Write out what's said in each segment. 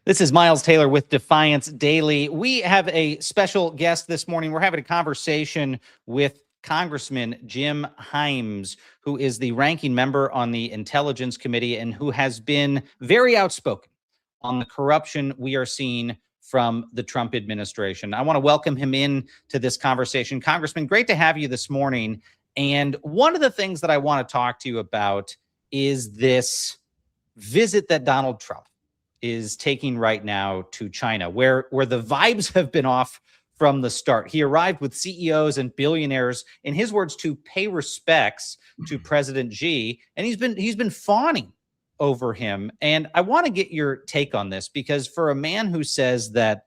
This is Miles Taylor with Defiance Daily. We have a special guest this morning. We're having a conversation with Congressman Jim Himes, who is the ranking member on the Intelligence Committee and who has been very outspoken on the corruption we are seeing from the Trump administration. I want to welcome him in to this conversation. Congressman, great to have you this morning. And one of the things that I want to talk to you about is this visit that Donald Trump is taking right now to China, where the vibes have been off from the start. He arrived with CEOs and billionaires, in his words, to pay respects to President Xi, and he's been fawning over him. And I want to get your take on this, because for a man who says that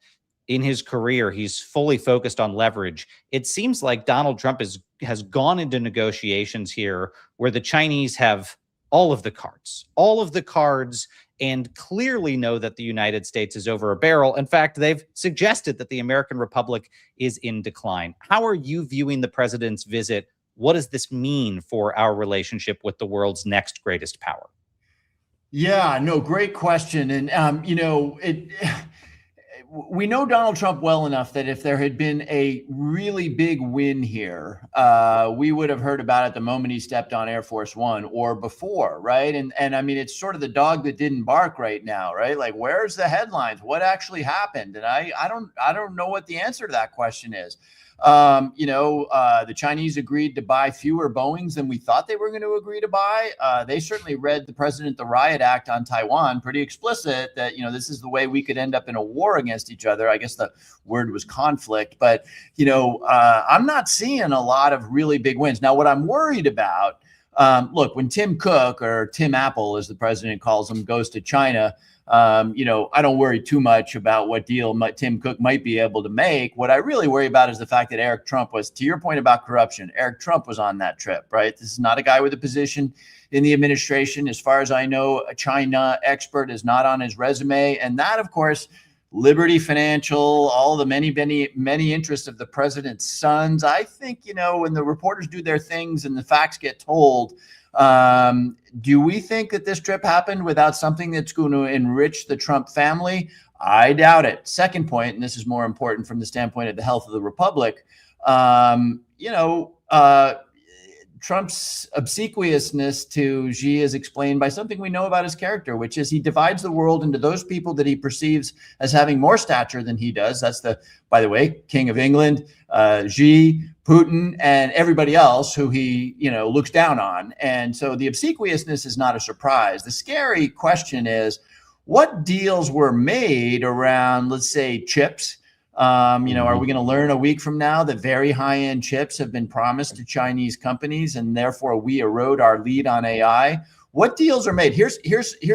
in his career he's fully focused on leverage, it seems like Donald Trump has gone into negotiations here where the Chinese have all of the cards, and clearly know that the United States is over a barrel. In fact, they've suggested that the American Republic is in decline. How are you viewing the president's visit? What does this mean for our relationship with the world's next greatest power? Yeah, no, great question. And, we know Donald Trump well enough that if there had been a really big win here, we would have heard about it the moment he stepped on Air Force One or before, right? And I mean, it's sort of the dog that didn't bark right now, right? Like, where's the headlines? What actually happened? And I don't know what the answer to that question is. The Chinese agreed to buy fewer Boeings than we thought they were going to agree to buy. They certainly read the the Riot Act on Taiwan pretty explicit that, this is the way we could end up in a war against each other. I guess the word was conflict, but, I'm not seeing a lot of really big wins. Now, what I'm worried about, look, when Tim Cook, or Tim Apple, as the president calls him, goes to China, I don't worry too much about what deal Tim Cook might be able to make. What I really worry about is the fact that Eric Trump was, to your point about corruption, Eric Trump was on that trip, right? This is not a guy with a position in the administration. As far as I know, a China expert is not on his resume. And that, of course, Liberty Financial, all the many interests of the president's sons. I think, when the reporters do their things and the facts get told, do we think that this trip happened without something that's going to enrich the Trump family? I doubt it. Second point, and this is more important from the standpoint of the health of the republic, Trump's obsequiousness to Xi is explained by something we know about his character, which is he divides the world into those people that he perceives as having more stature than he does. That's by the way, King of England, Xi, Putin, and everybody else who he, looks down on. And so the obsequiousness is not a surprise. The scary question is, what deals were made around, let's say, chips? Are we going to learn a week from now that very high-end chips have been promised to Chinese companies, and therefore we erode our lead on AI? What deals are made? Here's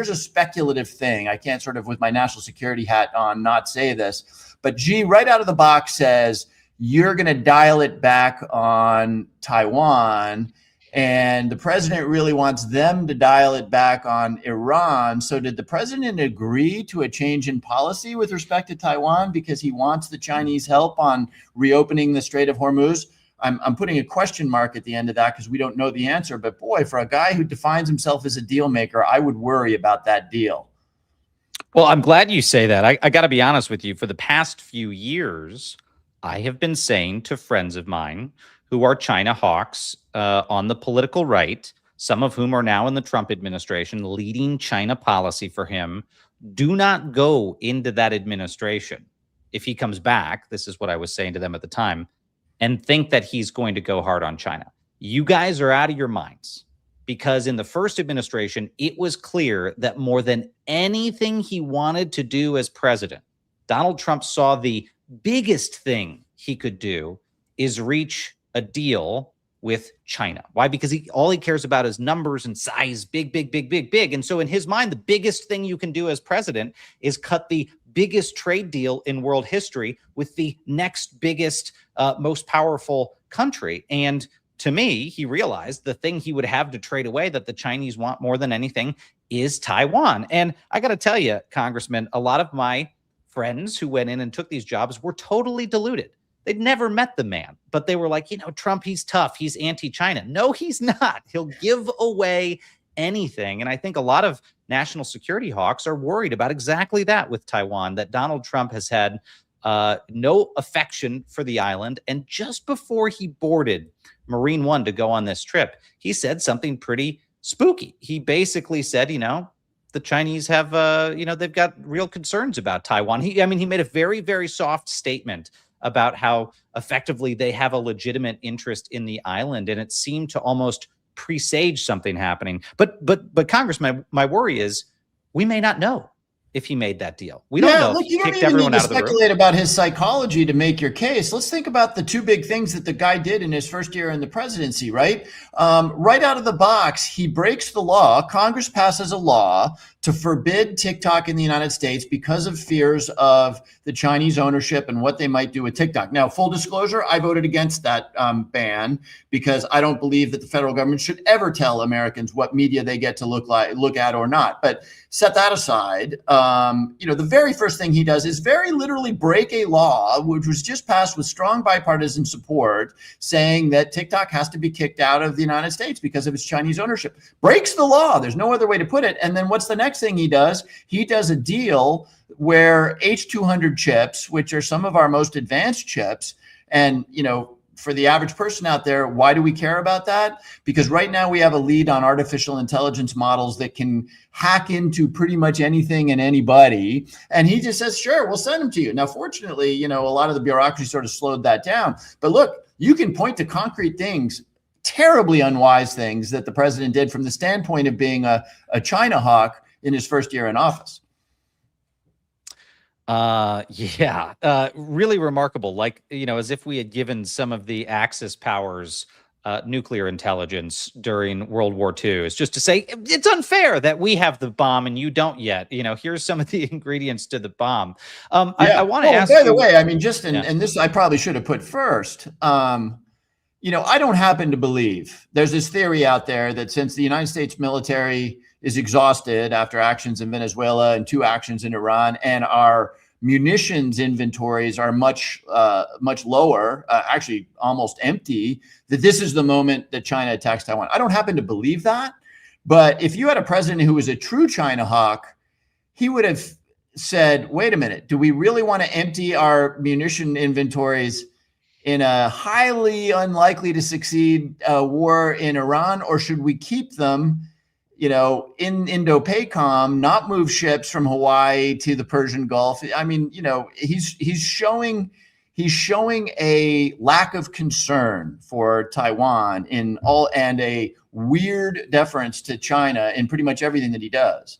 a speculative thing. I can't sort of, with my national security hat on, not say this, but Xi right out of the box says, you're going to dial it back on Taiwan, and the president really wants them to dial it back on Iran. So did the president agree to a change in policy with respect to Taiwan because he wants the Chinese help on reopening the Strait of Hormuz? I'm putting a question mark at the end of that because we don't know the answer. But boy, for a guy who defines himself as a deal maker, I would worry about that deal. Well, I'm glad you say that. I got to be honest with you. For the past few years, I have been saying to friends of mine who are China hawks on the political right, some of whom are now in the Trump administration, leading China policy for him, do not go into that administration. If he comes back, this is what I was saying to them at the time, and think that he's going to go hard on China. You guys are out of your minds, because in the first administration, it was clear that more than anything he wanted to do as president, Donald Trump saw the biggest thing he could do is reach a deal with China. Why? Because all he cares about is numbers and size, big, big, big, big, big. And so in his mind, the biggest thing you can do as president is cut the biggest trade deal in world history with the next biggest, most powerful country. And to me, he realized the thing he would have to trade away that the Chinese want more than anything is Taiwan. And I got to tell you, Congressman, a lot of my friends who went in and took these jobs were totally deluded. They'd never met the man, but they were like, Trump, he's tough. He's anti-China. No, he's not. He'll give away anything. And I think a lot of national security hawks are worried about exactly that with Taiwan, that Donald Trump has had no affection for the island. And just before he boarded Marine One to go on this trip, he said something pretty spooky. He basically said, the Chinese have, they've got real concerns about Taiwan. He made a very, very soft statement about how effectively they have a legitimate interest in the island. And it seemed to almost presage something happening. But Congressman, my worry is we may not know if he made that deal. We don't know. Look, if he you don't kicked even everyone need to out of the room. speculate about his psychology to make your case. Let's think about the two big things that the guy did in his first year in the presidency, right? Right out of the box, he breaks the law. Congress passes a law to forbid TikTok in the United States because of fears of the Chinese ownership and what they might do with TikTok. Now, full disclosure, I voted against that ban because I don't believe that the federal government should ever tell Americans what media they get to look at or not. But set that aside, the very first thing he does is very literally break a law which was just passed with strong bipartisan support, saying that TikTok has to be kicked out of the United States because of its Chinese ownership. Breaks the law. There's no other way to put it. And then what's the next thing he does? He does a deal where H200 chips, which are some of our most advanced chips, and for the average person out there, why do we care about that? Because right now we have a lead on artificial intelligence models that can hack into pretty much anything and anybody. And he just says, sure, we'll send them to you. Now, fortunately, a lot of the bureaucracy sort of slowed that down. But look, you can point to concrete things, terribly unwise things that the president did from the standpoint of being a China hawk in his first year in office. Really remarkable. Like, as if we had given some of the Axis powers nuclear intelligence during World War II. It's just to say it's unfair that we have the bomb and you don't yet. Here's some of the ingredients to the bomb. I want to ask. By the way, and this I probably should have put first. I don't happen to believe there's this theory out there that since the United States military is exhausted after actions in Venezuela and 2 actions in Iran, and our munitions inventories are much lower, actually almost empty, that this is the moment that China attacks Taiwan. I don't happen to believe that, but if you had a president who was a true China hawk, he would have said, wait a minute, do we really want to empty our munition inventories in a highly unlikely to succeed war in Iran, or should we keep them in Indo-PACOM, not move ships from Hawaii to the Persian Gulf? He's showing a lack of concern for Taiwan and a weird deference to China in pretty much everything that he does.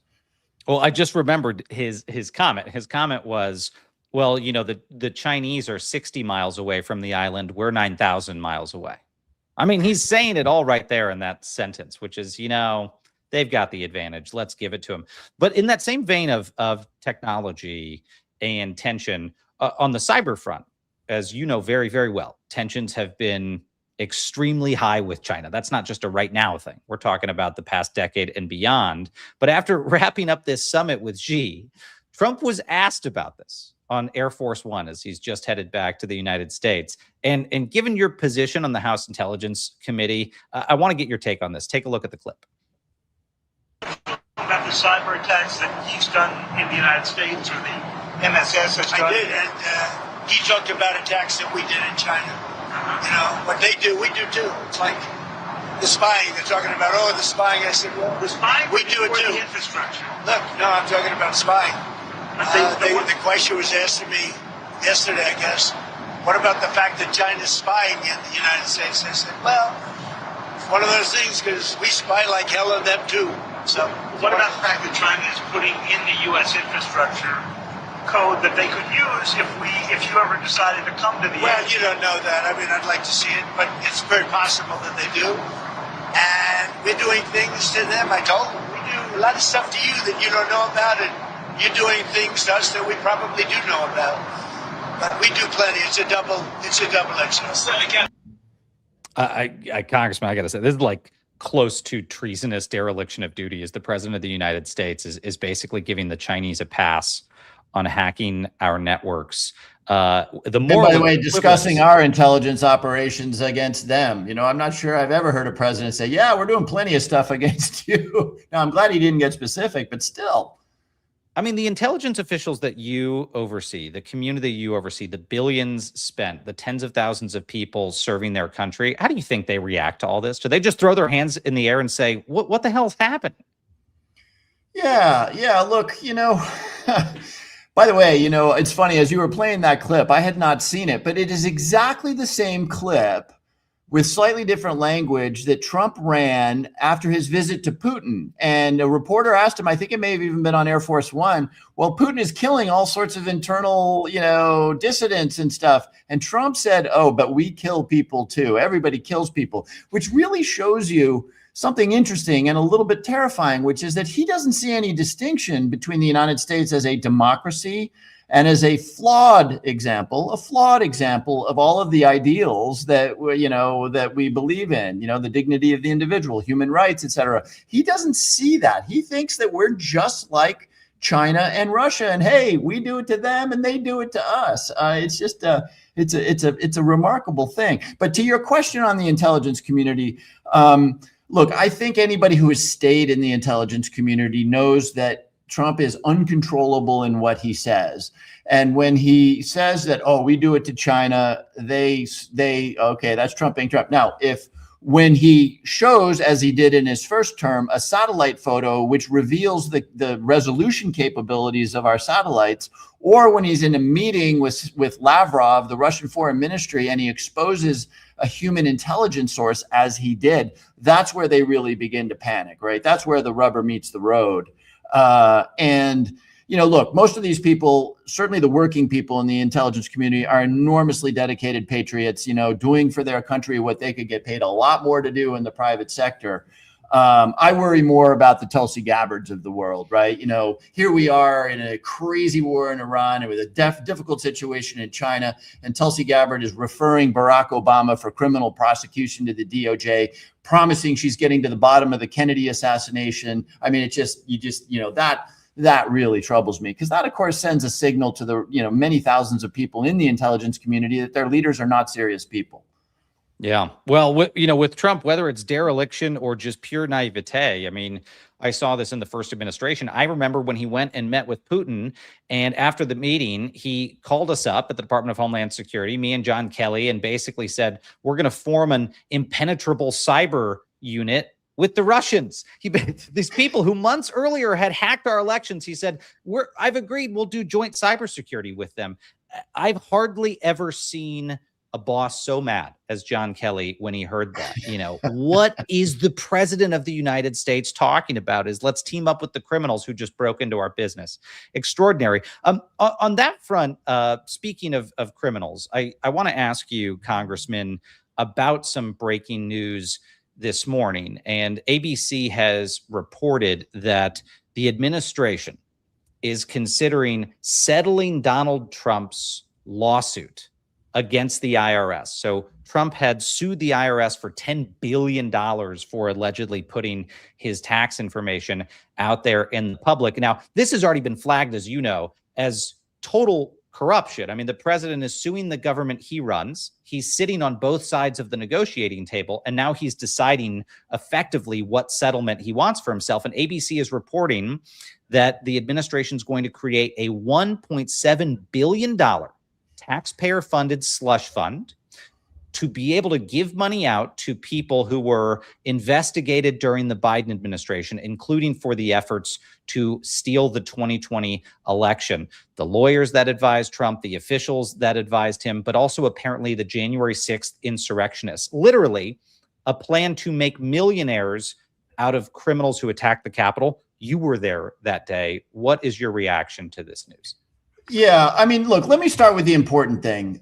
Well, I just remembered his comment. His comment was, well, the Chinese are 60 miles away from the island. We're 9,000 miles away. He's saying it all right there in that sentence, which is, they've got the advantage. Let's give it to them. But in that same vein of technology and tension on the cyber front, as you know very, very well, tensions have been extremely high with China. That's not just a right now thing. We're talking about the past decade and beyond. But after wrapping up this summit with Xi, Trump was asked about this on Air Force One as he's just headed back to the United States. And given your position on the House Intelligence Committee, I want to get your take on this. Take a look at the clip. About the cyber attacks that he's done in the United States, or the MSS has done? I did, and he talked about attacks that we did in China. What they do, we do too. It's like the spying. They're talking about, the spying. I said, well, The spying, we do it too. The infrastructure. Look, no, I'm talking about spying. The question was asked to me yesterday, I guess, what about the fact that China's spying in the United States? I said, well, it's one of those things because we spy like hell on them too. So What about the fact that China is putting in the U.S. infrastructure code that they could use if you ever decided to come to the Well, edge? you don't know that. I'd like to see it, but it's very possible that they do. And we're doing things to them. I told them, we do a lot of stuff to you that you don't know about, and you're doing things to us that we probably do know about. But we do plenty. It's a double-edged sword. Again, Congressman, I got to say, this is like close to treasonous dereliction of duty. As the president of the United States is basically giving the Chinese a pass on hacking our networks. The And moral by the way, discussing equivalence- our intelligence operations against them. I'm not sure I've ever heard a president say, yeah, we're doing plenty of stuff against you. Now, I'm glad he didn't get specific, but still. I mean, the intelligence officials that you oversee, the community you oversee, the billions spent, the tens of thousands of people serving their country, how do you think they react to all this? Do they just throw their hands in the air and say, what the hell's happened? Yeah. Look, by the way, it's funny, as you were playing that clip, I had not seen it, but it is exactly the same clip with slightly different language that Trump ran after his visit to Putin. And a reporter asked him, I think it may have even been on Air Force One, well, Putin is killing all sorts of internal, dissidents and stuff. And Trump said, oh, but we kill people too. Everybody kills people, which really shows you something interesting and a little bit terrifying, which is that he doesn't see any distinction between the United States as a democracy and as a flawed example of all of the ideals that we believe in, the dignity of the individual, human rights, etc. He doesn't see that. He thinks that we're just like China and Russia, and hey, we do it to them and they do it to us. It's just it's a remarkable thing. But to your question on the intelligence community, look, I think anybody who has stayed in the intelligence community knows that Trump is uncontrollable in what he says. And when he says that, oh, we do it to China, okay, that's Trump being Trump. Now, when he shows, as he did in his first term, a satellite photo which reveals the resolution capabilities of our satellites, or when he's in a meeting with Lavrov, the Russian Foreign Ministry, and he exposes a human intelligence source, as he did, that's where they really begin to panic, right? That's where the rubber meets the road. Look, most of these people, certainly the working people in the intelligence community, are enormously dedicated patriots, doing for their country what they could get paid a lot more to do in the private sector. I worry more about the Tulsi Gabbards of the world, right? Here we are in a crazy war in Iran and with a difficult situation in China, and Tulsi Gabbard is referring Barack Obama for criminal prosecution to the DOJ, promising she's getting to the bottom of the Kennedy assassination. I mean, that really troubles me, because that, of course, sends a signal to the many thousands of people in the intelligence community that their leaders are not serious people. Yeah. Well, with Trump, whether it's dereliction or just pure naivete, I mean, I saw this in the first administration. I remember when he went and met with Putin, and after the meeting, he called us up at the Department of Homeland Security, me and John Kelly, and basically said, we're going to form an impenetrable cyber unit with the Russians. These people who months earlier had hacked our elections, he said, I've agreed we'll do joint cybersecurity with them. I've hardly ever seen a boss so mad as John Kelly when he heard that. What is the president of the United States talking about? Is let's team up with the criminals who just broke into our business. Extraordinary. On that front, speaking of criminals, I want to ask you, Congressman, about some breaking news this morning. And ABC has reported that the administration is considering settling Donald Trump's lawsuit against the IRS. So Trump had sued the IRS for $10 billion for allegedly putting his tax information out there in the public. Now, this has already been flagged, as you know, as total corruption. I mean, the president is suing the government he runs. He's sitting on both sides of the negotiating table, and now he's deciding effectively what settlement he wants for himself. And ABC is reporting that the administration is going to create a $1.7 billion taxpayer-funded slush fund to be able to give money out to people who were investigated during the Biden administration, including for the efforts to steal the 2020 election. The lawyers that advised Trump, the officials that advised him, but also apparently the January 6th insurrectionists. Literally a plan to make millionaires out of criminals who attacked the Capitol. You were there that day. What is your reaction to this news? Yeah, I mean, look, let me start with the important thing,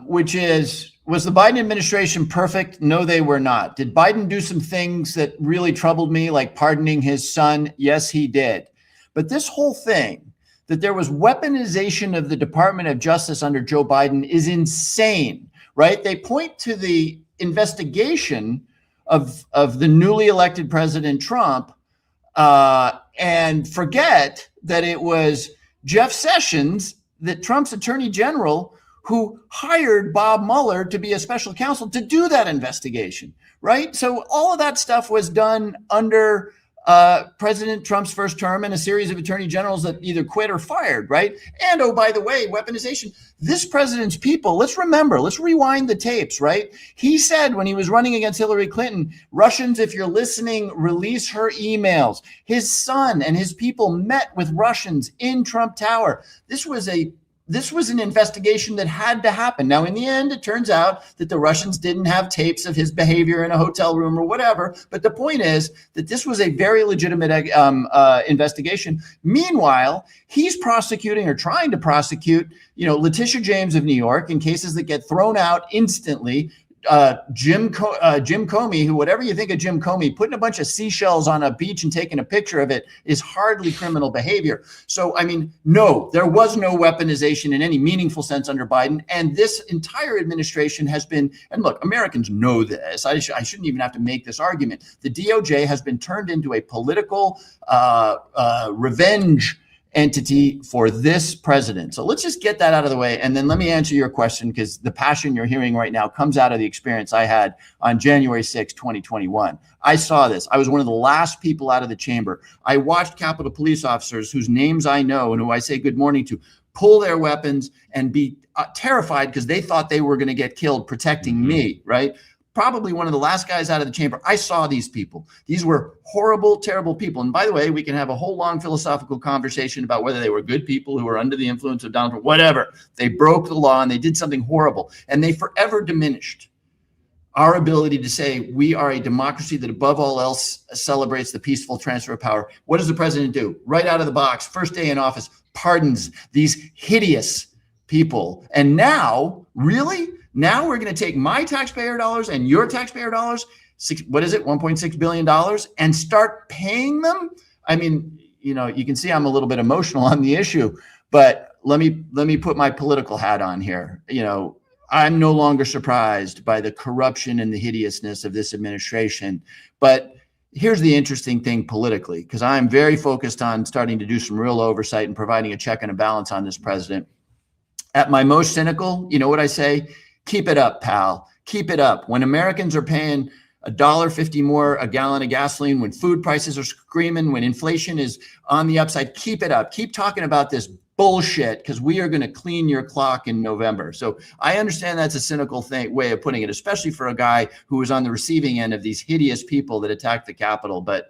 which is, was the Biden administration perfect? No, they were not. Did Biden do some things that really troubled me, like pardoning his son? Yes, he did. But this whole thing, that there was weaponization of the Department of Justice under Joe Biden, is insane, right? They point to the investigation of the newly elected President Trump and forget that it was Jeff Sessions, that Trump's attorney general, who hired Bob Mueller to be a special counsel to do that investigation, right? So all of that stuff was done under President Trump's first term and a series of attorney generals that either quit or fired, right? And oh, by the way, weaponization. This president's people, let's rewind the tapes, right? He said when he was running against Hillary Clinton, Russians, if you're listening, release her emails. His son and his people met with Russians in Trump Tower. This was an investigation that had to happen. Now, in the end, it turns out that the Russians didn't have tapes of his behavior in a hotel room or whatever. But the point is that this was a very legitimate investigation. Meanwhile, he's prosecuting or trying to prosecute, Letitia James of New York in cases that get thrown out instantly. Jim Comey, who, whatever you think of Jim Comey, putting a bunch of seashells on a beach and taking a picture of it is hardly criminal behavior. So, no, there was no weaponization in any meaningful sense under Biden. And this entire administration has been, and look, Americans know this. I shouldn't even have to make this argument. The DOJ has been turned into a political revenge entity for this president. So let's just get that out of the way. And then let me answer your question, because the passion you're hearing right now comes out of the experience I had on January 6, 2021. I saw this. I was one of the last people out of the chamber. I watched Capitol police officers whose names I know and who I say good morning to pull their weapons and be terrified because they thought they were going to get killed protecting me, right? Probably one of the last guys out of the chamber. I saw these people. These were horrible, terrible people. And by the way, we can have a whole long philosophical conversation about whether they were good people who were under the influence of Donald Trump, whatever. They broke the law and they did something horrible. And they forever diminished our ability to say we are a democracy that above all else celebrates the peaceful transfer of power. What does the president do? Right out of the box, first day in office, pardons these hideous people. And now, really? Now we're going to take my taxpayer dollars and your taxpayer dollars, $1.6 billion, and start paying them? You can see I'm a little bit emotional on the issue, but let me put my political hat on here. I'm no longer surprised by the corruption and the hideousness of this administration. But here's the interesting thing politically, because I'm very focused on starting to do some real oversight and providing a check and a balance on this president. At my most cynical, you know what I say? Keep it up, pal. Keep it up. When Americans are paying $1.50 more a gallon of gasoline, when food prices are screaming, when inflation is on the upside, keep it up. Keep talking about this bullshit, because we are going to clean your clock in November. So I understand that's a cynical way of putting it, especially for a guy who was on the receiving end of these hideous people that attacked the Capitol. But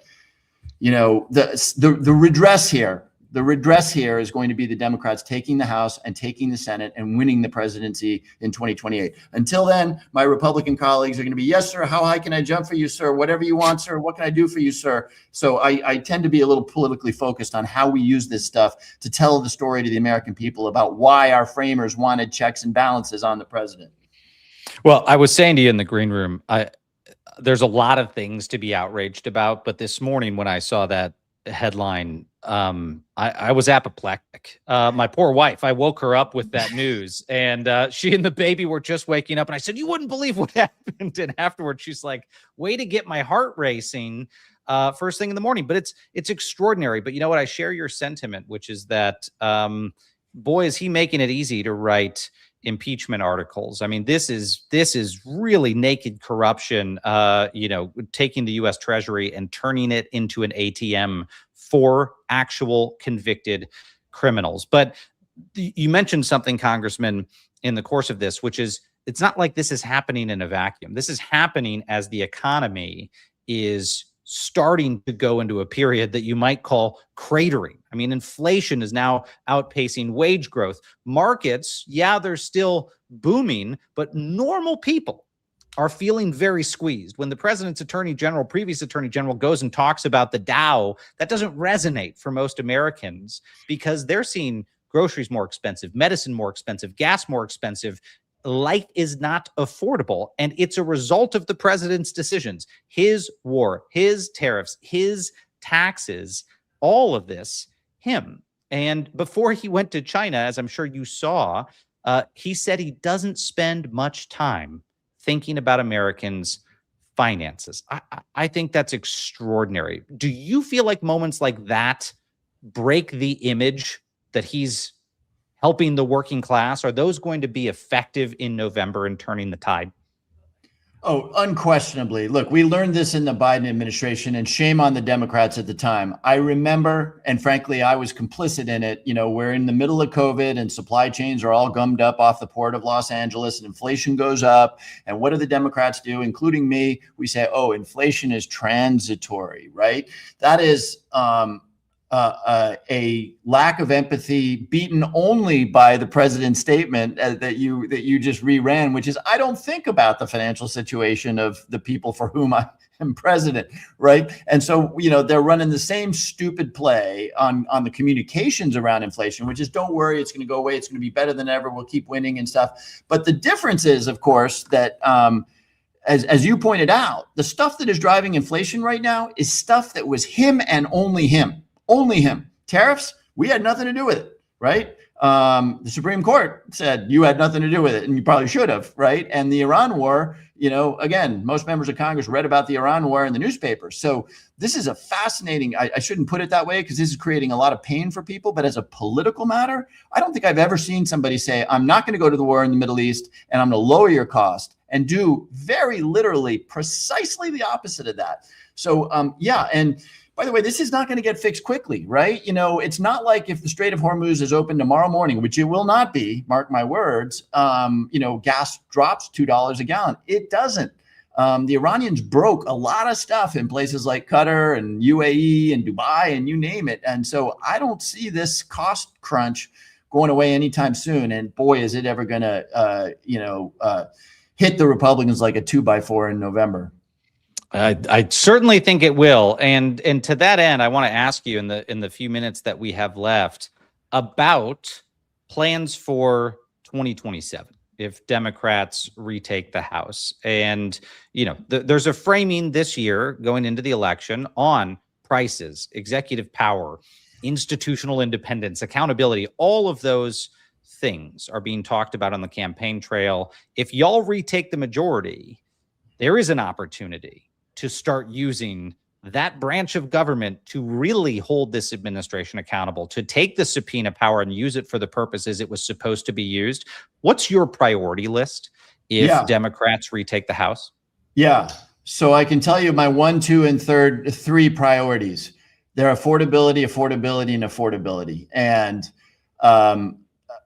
the redress here. The redress here is going to be the Democrats taking the House and taking the Senate and winning the presidency in 2028. Until then, my Republican colleagues are going to be, yes, sir. How high can I jump for you, sir? Whatever you want, sir. What can I do for you, sir? So I tend to be a little politically focused on how we use this stuff to tell the story to the American people about why our framers wanted checks and balances on the president. Well, I was saying to you in the green room, there's a lot of things to be outraged about. But this morning when I saw that headline, I was apoplectic. My poor wife, I woke her up with that news, and she and the baby were just waking up, and I said, you wouldn't believe what happened. And afterwards she's like, way to get my heart racing first thing in the morning. But it's extraordinary. But you know what? I share your sentiment, which is that boy, is he making it easy to write impeachment articles. This is really naked corruption, taking the U.S. Treasury and turning it into an ATM for actual convicted criminals. But you mentioned something, Congressman, in the course of this, which is it's not like this is happening in a vacuum. This is happening as the economy is starting to go into a period that you might call cratering. Inflation is now outpacing wage growth. Markets, yeah, they're still booming, but normal people are feeling very squeezed. When the president's previous attorney general goes and talks about the Dow, that doesn't resonate for most Americans because they're seeing groceries more expensive, medicine more expensive, gas more expensive. Life is not affordable, and it's a result of the president's decisions. His war, his tariffs, his taxes, all of this, him. And before he went to China, as I'm sure you saw, he said he doesn't spend much time thinking about Americans' finances. I think that's extraordinary. Do you feel like moments like that break the image that he's helping the working class, are those going to be effective in November in turning the tide? Oh, unquestionably. Look, we learned this in the Biden administration, and shame on the Democrats at the time. I remember, and frankly, I was complicit in it. You know, we're in the middle of COVID and supply chains are all gummed up off the port of Los Angeles and inflation goes up. And what do the Democrats do, including me? We say, oh, inflation is transitory, right? That is a lack of empathy, beaten only by the president's statement that you just reran, which is, I don't think about the financial situation of the people for whom I am president, right? And so, you know, they're running the same stupid play on the communications around inflation, which is, don't worry, it's going to go away, it's going to be better than ever, we'll keep winning and stuff. But the difference is, of course, that as you pointed out, the stuff that is driving inflation right now is stuff that was him and only him. Only him. Tariffs, we had nothing to do with it, right? The Supreme Court said you had nothing to do with it, and you probably should have, right? And the Iran war, you know, again, most members of Congress read about the Iran war in the newspaper. So this is a fascinating, I shouldn't put it that way because this is creating a lot of pain for people, but as a political matter, I don't think I've ever seen somebody say, I'm not going to go to the war in the Middle East and I'm going to lower your cost, and do very literally precisely the opposite of that. So yeah, and by the way, this is not going to get fixed quickly, right? You know, it's not like if the Strait of Hormuz is open tomorrow morning, which it will not be, mark my words, you know, gas drops $2 a gallon. It doesn't. The Iranians broke a lot of stuff in places like Qatar and UAE and Dubai and you name it. And so I don't see this cost crunch going away anytime soon. And boy, is it ever going to, hit the Republicans like a 2x4 in November. I certainly think it will, and to that end, I want to ask you in the few minutes that we have left about plans for 2027 if Democrats retake the House. And you know, there's a framing this year going into the election on prices, executive power, institutional independence, accountability. All of those things are being talked about on the campaign trail. If y'all retake the majority, there is an opportunity to start using that branch of government to really hold this administration accountable, to take the subpoena power and use it for the purposes it was supposed to be used. What's your priority list if Democrats retake the House? Yeah. So I can tell you my 1, 2, and 3 priorities. They're affordability, affordability, and affordability. And,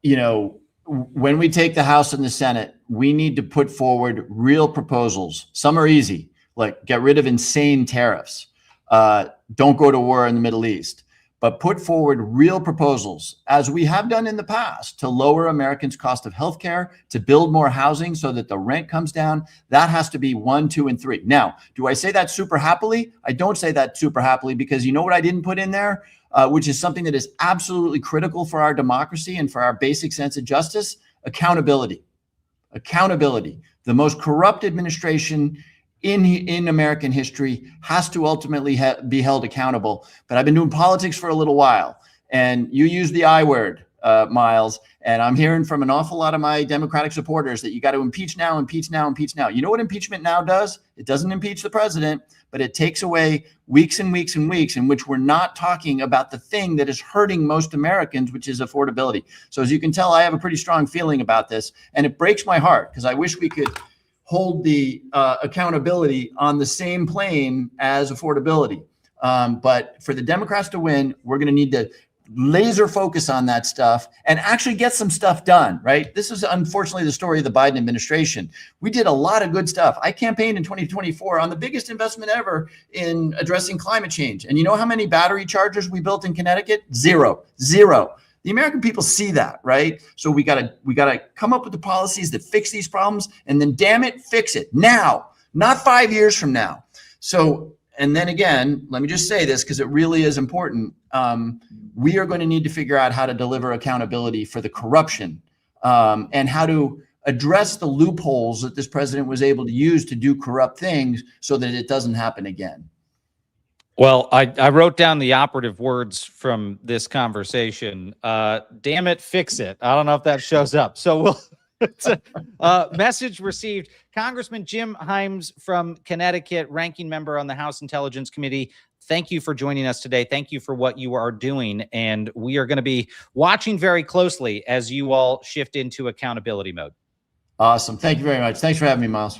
you know, when we take the House and the Senate, we need to put forward real proposals. Some are easy, like get rid of insane tariffs. Don't go to war in the Middle East, but put forward real proposals, as we have done in the past, to lower Americans' cost of healthcare, to build more housing so that the rent comes down. That has to be 1, 2, and 3. Now, do I say that super happily? I don't say that super happily because you know what I didn't put in there, which is something that is absolutely critical for our democracy and for our basic sense of justice: accountability. Accountability. The most corrupt administration in American history has to ultimately be held accountable. But I've been doing politics for a little while, and you use the I word, Miles, and I'm hearing from an awful lot of my Democratic supporters that you got to impeach now, impeach now, impeach now. You know what impeachment now does? It doesn't impeach the president, but it takes away weeks and weeks and weeks in which we're not talking about the thing that is hurting most Americans, which is affordability. So as you can tell, I have a pretty strong feeling about this, and it breaks my heart because I wish we could hold the accountability on the same plane as affordability. But for the Democrats to win, we're going to need to laser focus on that stuff and actually get some stuff done, right? This is unfortunately the story of the Biden administration. We did a lot of good stuff. I campaigned in 2024 on the biggest investment ever in addressing climate change. And you know how many battery chargers we built in Connecticut? Zero. The American people see that, right? So we gotta come up with the policies that fix these problems, and then damn it, fix it now, not 5 years from now. So, and then again, let me just say this because it really is important. We are going to need to figure out how to deliver accountability for the corruption and how to address the loopholes that this president was able to use to do corrupt things so that it doesn't happen again. Well, I wrote down the operative words from this conversation. Damn it, fix it. I don't know if that shows up. So we'll it's a message received. Congressman Jim Himes from Connecticut, ranking member on the House Intelligence Committee. thank you for joining us today. Thank you for what you are doing. And we are going to be watching very closely as you all shift into accountability mode. Awesome. Thank you very much. Thanks for having me, Miles.